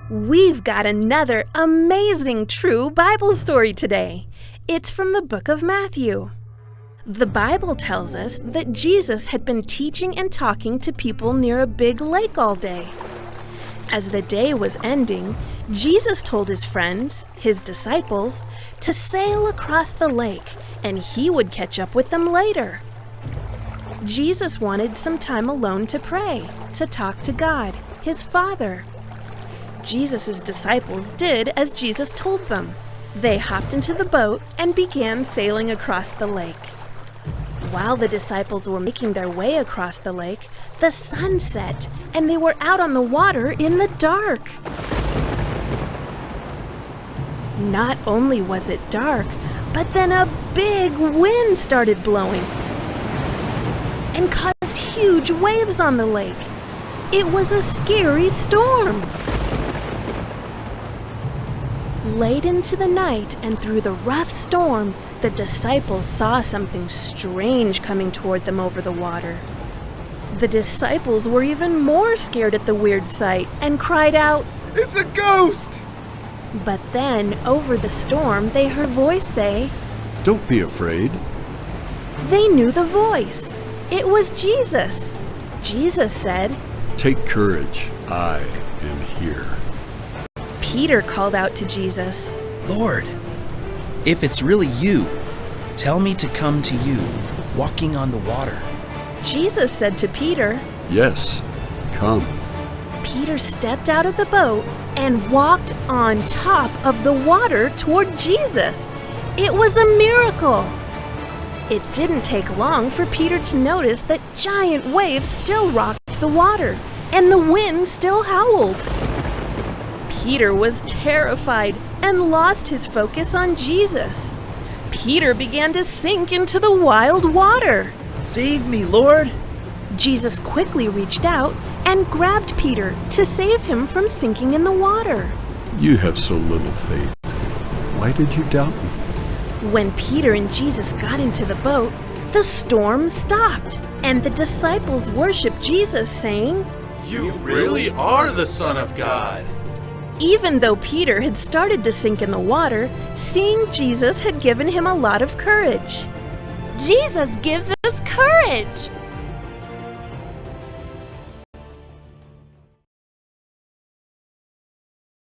We've got another amazing true Bible story today. It's from the book of Matthew. The Bible tells us that Jesus had been teaching and talking to people near a big lake all day. As the day was ending, Jesus told his friends, his disciples, to sail across the lake, and he would catch up with them later. Jesus wanted some time alone to pray, to talk to God, his Father. Jesus' disciples did as Jesus told them. They hopped into the boat and began sailing across the lake. While the disciples were making their way across the lake, the sun set, and they were out on the water in the dark. Not only was it dark, but then a big wind started blowing and caused huge waves on the lake. It was a scary storm. Late into the night and through the rough storm, the disciples saw something strange coming toward them over the water. The disciples were even more scared at the weird sight and cried out, "It's a ghost!" But then, over the storm, they heard a voice say, "Don't be afraid." They knew the voice. It was Jesus. Jesus said, "Take courage, I am here." Peter called out to Jesus, "Lord, if it's really you, tell me to come to you, walking on the water." Jesus said to Peter, "Yes, come." Peter stepped out of the boat and walked on top of the water toward Jesus. It was a miracle. It didn't take long for Peter to notice that giant waves still rocked the water, and the wind still howled. Peter was terrified and lost his focus on Jesus. Peter began to sink into the wild water. "Save me, Lord!" Jesus quickly reached out and grabbed Peter to save him from sinking in the water. You have so little faith. Why did you doubt me? When Peter and Jesus got into the boat, the storm stopped, and the disciples worshiped Jesus, saying, You really are the Son of God. Even though Peter had started to sink in the water, seeing Jesus had given him a lot of courage. Jesus gives us courage.